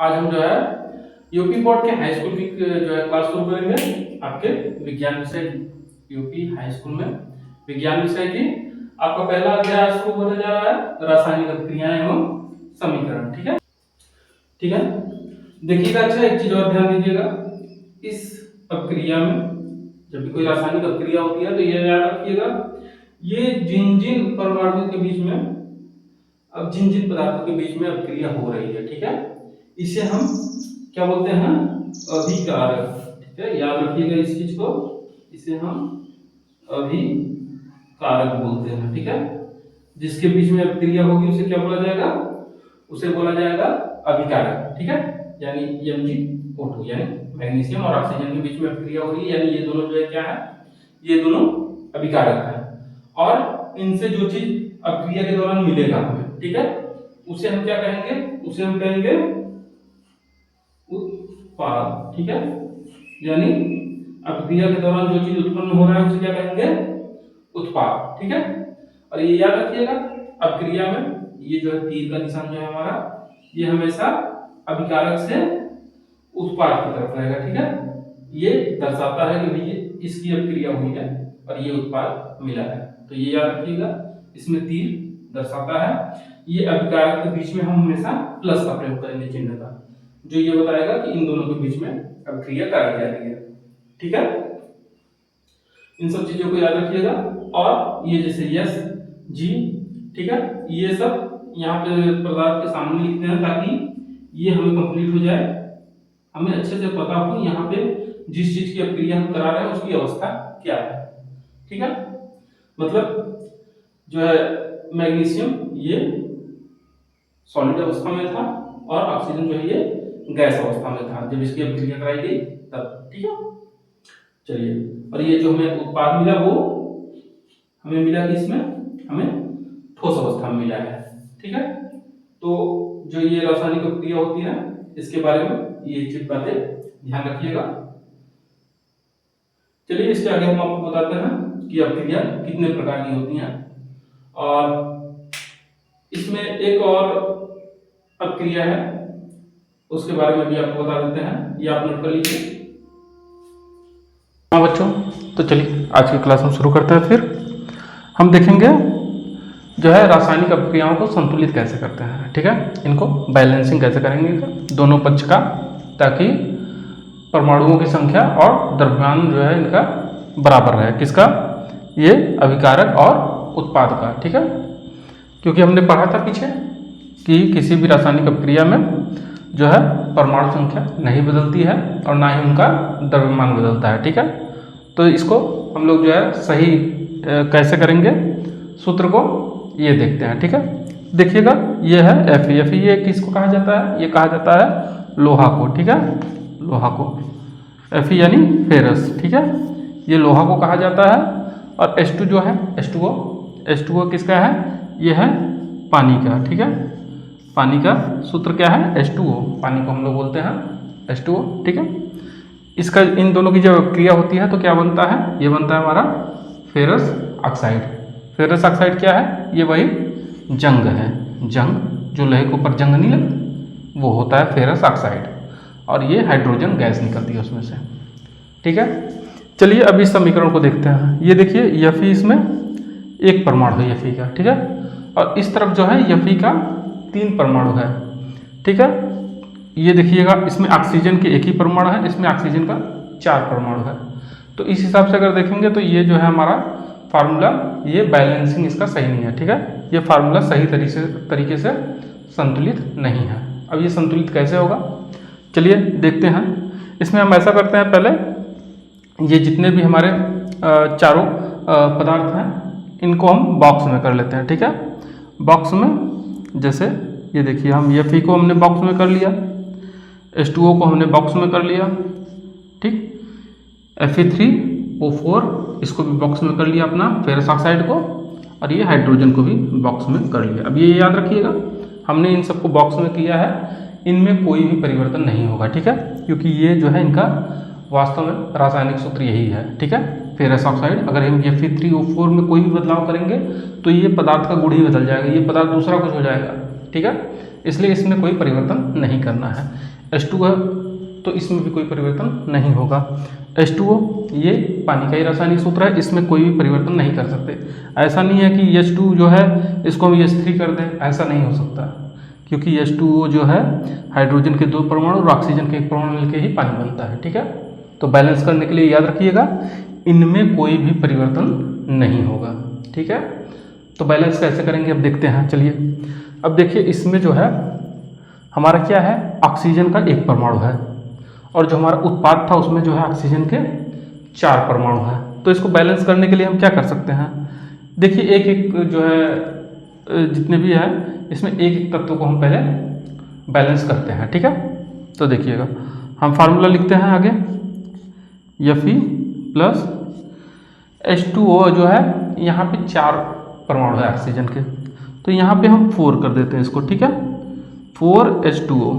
आज हम जो है यूपी बोर्ड के हाई स्कूल की जो है क्लास शुरू करेंगे आपके विज्ञान विषय की। यूपी हाई स्कूल में विज्ञान विषय की आपका पहला अध्याय शुरू होने जा रहा है, रासायनिक अभिक्रियाएं एवं समीकरण। ठीक है, ठीक है। देखिएगा, अच्छा एक चीज और ध्यान दीजिएगा, इस अभिक्रिया में जब भी कोई रासायनिक अभिक्रिया होती है तो ये याद रखिएगा, ये जिन जिन परमाणुओं के बीच में, अब जिन जिन पदार्थों के बीच में अभिक्रिया हो रही है, ठीक है, इसे हम क्या बोलते हैं, अभिकारक। ठीक है, याद रखिएगा इस चीज को, इसे हम अभिकारक बोलते हैं। ठीक है, जिसके बीच में अभिक्रिया होगी उसे क्या बोला जाएगा, उसे बोला जाएगा अभिकारक। ठीक है, यानी MgO2 यानी मैग्नीशियम और ऑक्सीजन के बीच में अभिक्रिया हो रही है, यानी ये दोनों जो है क्या है, ये दोनों अभिकारक है। और इनसे जो चीज अभिक्रिया के दौरान मिलेगा हमें, ठीक है, उसे हम क्या कहेंगे, उसे हम कहेंगे उत्पाद। ठीक है, यानी अभिक्रिया के दौरान जो चीज उत्पन्न हो रहा है उसे क्या कहेंगे, उत्पाद। ठीक है, और ये याद रखिएगा, अभिक्रिया में ये जो है तीर का निशान जो है हमारा, ये हमेशा अभिकारक से उत्पाद की तरफ रहेगा। ठीक है, ये दर्शाता है कि भाई इसकी अभिक्रिया हुई है और ये उत्पाद मिला है, तो ये याद रखिएगा, इसमें तीर दर्शाता है। ये अभिकारक के बीच में हम हमेशा प्लस का प्रयोग करेंगे चिन्ह का, जो ये बताएगा कि इन दोनों के बीच में अभिक्रिया कराई जा रही है। ठीक है, इन सब चीजों को याद रखिएगा। और ये जैसे यस जी, ठीक है, ये सब यहाँ पे पदार्थ के सामने लिखते हैं ताकि ये हमें कंप्लीट हो जाए, हमें अच्छे से पता हो यहाँ पे जिस चीज की अभिक्रिया हम करा रहे हैं उसकी अवस्था क्या है। ठीक है, मतलब जो है मैग्नीशियम ये सॉलिड अवस्था में था और ऑक्सीजन जो है ये गैस अवस्था में था जब इसकी अभिक्रिया कराई गई तब। ठीक है, चलिए, और ये जो हमें उत्पाद मिला वो हमें मिला कि इसमें हमें ठोस अवस्था में मिला है। ठीक है, तो जो ये रासायनिक अभिक्रिया होती है इसके बारे में ये चीज बातें ध्यान रखिएगा। चलिए, इसके आगे हम आपको बताते हैं कि अभिक्रिया कितने प्रकार की होती हैं, और इसमें एक और अभिक्रिया है उसके बारे में भी आपको बता देते हैं, ये आप नोट कर लीजिए। हाँ बच्चों, तो चलिए आज की क्लास हम शुरू करते हैं। फिर हम देखेंगे जो है रासायनिक अभिक्रियाओं को संतुलित कैसे करते हैं। ठीक है, इनको बैलेंसिंग कैसे करेंगे इनका, दोनों पक्ष का, ताकि परमाणुओं की संख्या और द्रव्यमान जो है इनका बराबर रहे। किसका, ये अभिकारक और उत्पाद का। ठीक है, क्योंकि हमने पढ़ा था पीछे कि किसी भी रासायनिक अभिक्रिया में जो है परमाणु संख्या नहीं बदलती है और ना ही उनका द्रव्यमान बदलता है। ठीक है, तो इसको हम लोग जो है सही कैसे करेंगे, सूत्र को ये देखते हैं। ठीक है, देखिएगा, ये है Fe। ये किसको कहा जाता है, ये कहा जाता है लोहा को। ठीक है, लोहा को, Fe यानी फेरस। ठीक है, ये लोहा को कहा जाता है। और H2 जो है, H2O किसका है, ये है पानी का। ठीक है, पानी का सूत्र क्या है, H2O, पानी को हम लोग बोलते हैं H2O। ठीक है, इसका इन दोनों की जब क्रिया होती है तो क्या बनता है, ये बनता है हमारा फेरस ऑक्साइड। फेरस ऑक्साइड क्या है, ये वही जंग है, जंग जो लोहे के ऊपर जंग नहीं लगती वो होता है फेरस ऑक्साइड, और ये हाइड्रोजन गैस निकलती है उसमें से। ठीक है, चलिए अब इस समीकरण को देखते हैं। ये देखिए Fe, इसमें एक परमाणु है Fe का। ठीक है, और इस तरफ जो है Fe का 3 परमाणु है। ठीक है, ये देखिएगा, इसमें ऑक्सीजन के एक ही परमाणु है, इसमें ऑक्सीजन का 4 परमाणु है। तो इस हिसाब से अगर देखेंगे तो ये जो है हमारा फार्मूला, ये बैलेंसिंग इसका सही नहीं है। ठीक है, ये फार्मूला सही तरीके से संतुलित नहीं है। अब ये संतुलित कैसे होगा, चलिए देखते हैं। इसमें हम ऐसा करते हैं, पहले ये जितने भी हमारे चारों पदार्थ हैं इनको हम बॉक्स में कर लेते हैं। ठीक है, बॉक्स में जैसे ये देखिए, हम Fe को हमने बॉक्स में कर लिया, H2O को हमने बॉक्स में कर लिया। ठीक, Fe3O4 इसको भी बॉक्स में कर लिया अपना फेरस ऑक्साइड को, और ये हाइड्रोजन को भी बॉक्स में कर लिया। अब ये याद रखिएगा, हमने इन सबको बॉक्स में किया है, इनमें कोई भी परिवर्तन नहीं होगा। ठीक है, क्योंकि ये जो है इनका वास्तव में रासायनिक सूत्र यही है। ठीक है, फेरस ऑक्साइड, अगर हम Fe3O4 में कोई भी बदलाव करेंगे तो ये पदार्थ का गुण ही बदल जाएगा, ये पदार्थ दूसरा कुछ हो जाएगा। ठीक है, इसलिए इसमें कोई परिवर्तन नहीं करना है। H2 है तो इसमें भी कोई परिवर्तन नहीं होगा। H2O ये पानी का ही रासायनिक सूत्र है, इसमें कोई भी परिवर्तन नहीं कर सकते। ऐसा नहीं है कि H2 जो है इसको हम H3 कर दें, ऐसा नहीं हो सकता, क्योंकि H2O जो है हाइड्रोजन के 2 परमाणु और ऑक्सीजन के 1 परमाणु मिलकर ही पानी बनता है। ठीक है, तो बैलेंस करने के लिए याद रखिएगा इनमें कोई भी परिवर्तन नहीं होगा। ठीक है, तो बैलेंस कैसे करेंगे अब देखते हैं। चलिए अब देखिए, इसमें जो है हमारा क्या है, ऑक्सीजन का 1 परमाणु है और जो हमारा उत्पाद था उसमें जो है ऑक्सीजन के 4 परमाणु है। तो इसको बैलेंस करने के लिए हम क्या कर सकते हैं, देखिए एक एक जो है जितने भी है इसमें एक एक तत्व को हम पहले बैलेंस करते हैं। ठीक है, तो देखिएगा हम फार्मूला लिखते हैं आगे, Fe प्लस H2O जो है यहाँ पे 4 परमाणु है ऑक्सीजन के, तो यहाँ पे हम 4 कर देते हैं इसको। ठीक है, 4H2O,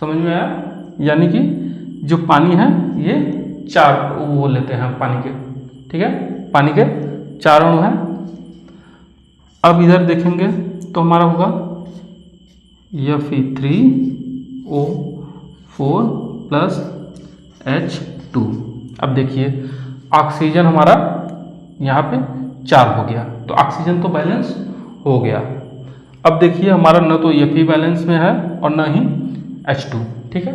समझ में आया, यानी कि जो पानी है ये 4 वो लेते हैं पानी के। ठीक है, पानी के 4 अणु हैं। अब इधर देखेंगे तो हमारा होगा Fe3O4 प्लस H2। अब देखिए ऑक्सीजन हमारा यहाँ पे 4 हो गया, तो ऑक्सीजन तो बैलेंस हो गया। अब देखिए हमारा न तो Fe बैलेंस में है और न ही H2। ठीक है,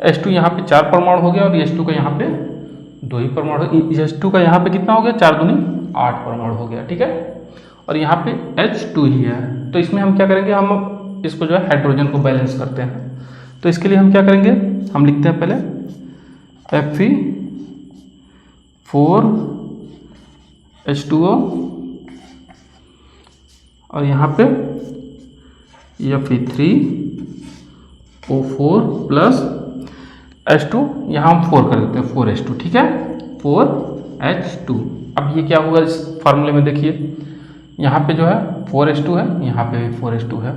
H2 यहाँ पे 4 परमाणु हो गया और H2 का यहाँ पे 2 ही परमाणु। H2 का यहाँ पे कितना हो गया, 4 दूनी 8 परमाणु हो गया। ठीक है, और यहाँ पे H2 ही है, तो इसमें हम क्या करेंगे, हम इसको जो है हाइड्रोजन को बैलेंस करते हैं। तो इसके लिए हम क्या करेंगे, हम लिखते हैं पहले Fe4H2O और यहाँ पे Fe3O4 प्लस H2, यहाँ हम 4 कर देते हैं, 4H2। ठीक है, 4H2। अब ये क्या होगा इस फार्मूले में, देखिए यहाँ पे जो है 4H2 है, यहाँ पे भी 4H2 है,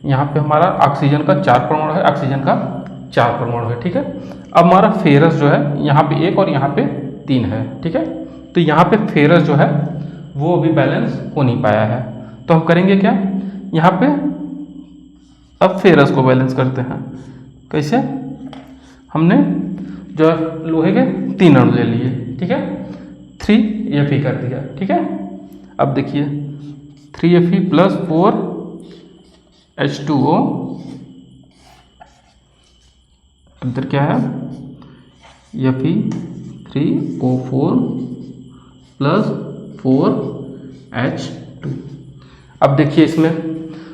यहाँ पे हमारा ऑक्सीजन का 4 परमाणु है, ऑक्सीजन का 4 परमाणु है। ठीक है, अब हमारा फेरस जो है यहाँ पे 1 और यहाँ पे 3 है। ठीक है, तो यहाँ पे फेरस जो है वो अभी बैलेंस हो नहीं पाया है, तो हम करेंगे क्या, यहाँ पे अब फेरस को बैलेंस करते हैं। कैसे, हमने जो है लोहे के 3 अणु ले लिए। ठीक है, 3Fe कर दिया। ठीक है, अब देखिए 3Fe प्लस 4H2O, अंदर क्या है, Fe3O4 प्लस 4H2। अब देखिए इसमें,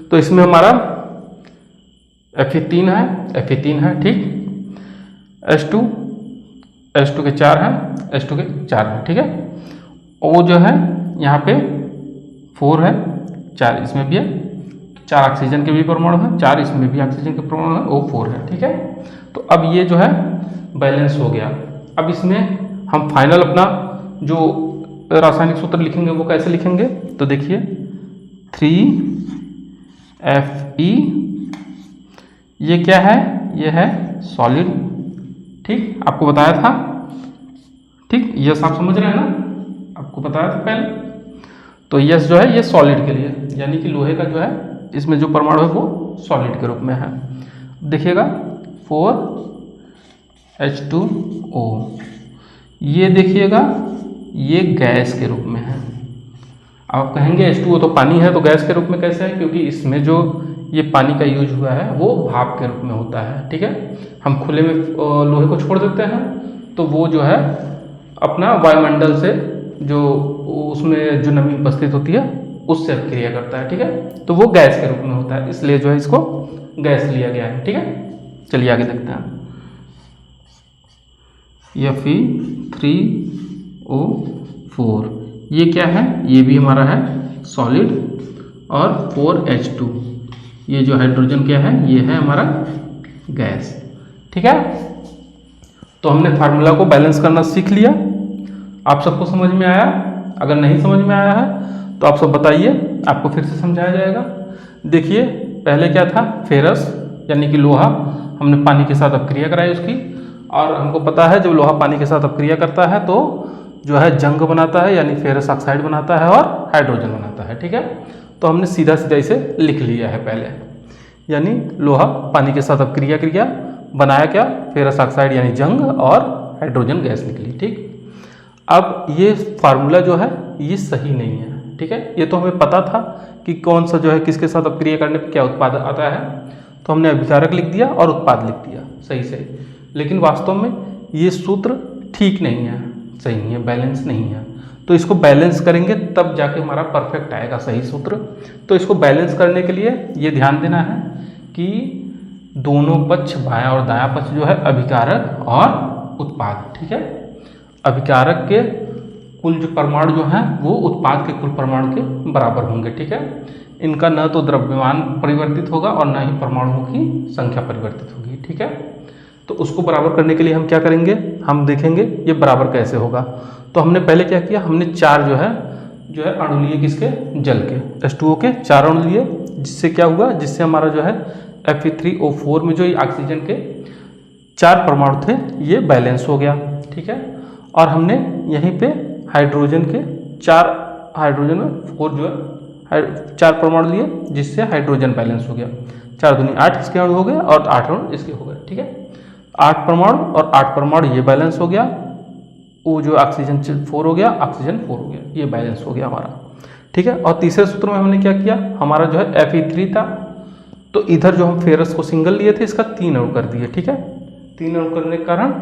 तो इसमें हमारा Fe3 है। ठीक, H2 के 4 हैं, H2 के 4 हैं। ठीक है, O जो है यहाँ पे 4 है, 4 इसमें भी है, 4 ऑक्सीजन के भी परमाणु है, 4 इसमें भी ऑक्सीजन के परमाणु है, O4 है। ठीक है, तो अब ये जो है बैलेंस हो गया। अब इसमें हम फाइनल अपना जो रासायनिक सूत्र लिखेंगे वो कैसे लिखेंगे, तो देखिए 3Fe, ये क्या है, ये है सॉलिड। ठीक, आपको बताया था। ठीक, यस आप समझ रहे हैं ना, आपको बताया था पहले। तो यस जो है ये सॉलिड के लिए, यानी कि लोहे का जो है इसमें जो परमाणु है वो सॉलिड के रूप में है। देखिएगा 4H2O, ये देखिएगा ये गैस के रूप में है। आप कहेंगे H2O तो पानी है, तो गैस के रूप में कैसे है, क्योंकि इसमें जो ये पानी का यूज हुआ है वो भाप के रूप में होता है। ठीक है, हम खुले में लोहे को छोड़ देते हैं तो वो जो है अपना वायुमंडल से जो उसमें जो नमी उपस्थित होती है उससे क्रिया करता है। ठीक है, तो वो गैस के रूप में होता है, इसलिए जो है इसको गैस लिया गया है। ठीक है, चलिए आगे देखते हैं। Fe3O4 ये क्या है, ये भी हमारा है सॉलिड, और 4H2 ये जो हाइड्रोजन क्या है, ये है हमारा गैस। ठीक है, तो हमने फार्मूला को बैलेंस करना सीख लिया। आप सबको समझ में आया? अगर नहीं समझ में आया है तो आप सब बताइए, आपको फिर से समझाया जाएगा। देखिए पहले क्या था, फेरस यानी कि लोहा, हमने पानी के साथ अपक्रिया कराई उसकी, और हमको पता है जब लोहा पानी के साथ अपक्रिया करता है तो जो है जंग बनाता है, यानी फेरस ऑक्साइड बनाता है और हाइड्रोजन बनाता है। ठीक है, तो हमने सीधा सीधा इसे लिख लिया है पहले। यानी लोहा पानी के साथ अपक्रिया किया, बनाया क्या, फेरस ऑक्साइड यानी जंग, और हाइड्रोजन गैस निकली। ठीक, अब ये फार्मूला जो है ये सही नहीं है। ठीक है, ये तो हमें पता था कि कौन सा जो है किसके साथ अपक्रिया करने पर क्या उत्पाद आता है, तो हमने अभिकारक लिख दिया और उत्पाद लिख दिया सही से। लेकिन वास्तव में ये सूत्र ठीक नहीं है, सही नहीं है, बैलेंस नहीं है। तो इसको बैलेंस करेंगे तब जाके हमारा परफेक्ट आएगा सही सूत्र। तो इसको बैलेंस करने के लिए ये ध्यान देना है कि दोनों पक्ष, बायां और दायां पक्ष जो है अभिकारक और उत्पाद। ठीक है, अभिकारक के कुल जो परमाणु जो हैं वो उत्पाद के कुल परमाणु के बराबर होंगे। ठीक है, इनका न तो द्रव्यमान परिवर्तित होगा और न ही परमाणुओं की संख्या परिवर्तित होगी। ठीक है, तो उसको बराबर करने के लिए हम क्या करेंगे, हम देखेंगे ये बराबर कैसे होगा। तो हमने पहले क्या किया, हमने चार जो है अणु लिए किसके, जल के, H2O के 4 अणु लिए, जिससे क्या हुआ, जिससे हमारा जो है Fe3O4 में जो ऑक्सीजन के 4 परमाणु थे ये बैलेंस हो गया। ठीक है, और हमने यहीं पे हाइड्रोजन के 4, हाइड्रोजन में 4 जो है 4 परमाणु लिए, जिससे हाइड्रोजन बैलेंस हो गया। 4 दूनी 8 इसके अणु हो गए और 8 अणु इसके हो गए। ठीक है, 8 परमाणु और 8 परमाणु ये बैलेंस हो गया, वो जो ऑक्सीजन 4 हो गया, ऑक्सीजन 4 हो गया, ये बैलेंस हो गया हमारा। ठीक है, और तीसरे सूत्र में हमने क्या किया, हमारा जो है Fe3 था, तो इधर जो हम फेरस को सिंगल लिए थे इसका 3 अणु कर दिए। ठीक है, 3 अणु करने के कारण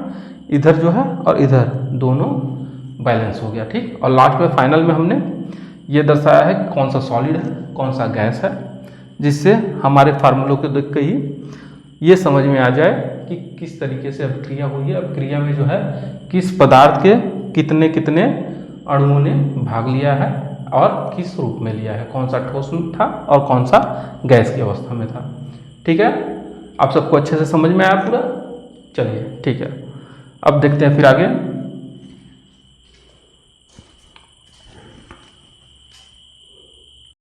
इधर जो है और इधर दोनों बैलेंस हो गया। ठीक, और लास्ट में फाइनल में हमने ये दर्शाया है कौन सा सॉलिड है कौन सा गैस है, जिससे हमारे फार्मूलों को देख के ही ये समझ में आ जाए कि किस तरीके से अभिक्रिया हुई है, अभिक्रिया में जो है किस पदार्थ के कितने कितने अणुओं ने भाग लिया है और किस रूप में लिया है, कौन सा ठोस में था और कौन सा गैस की अवस्था में था। ठीक है, आप सबको अच्छे से समझ में आया पूरा। चलिए ठीक है, अब देखते हैं फिर आगे।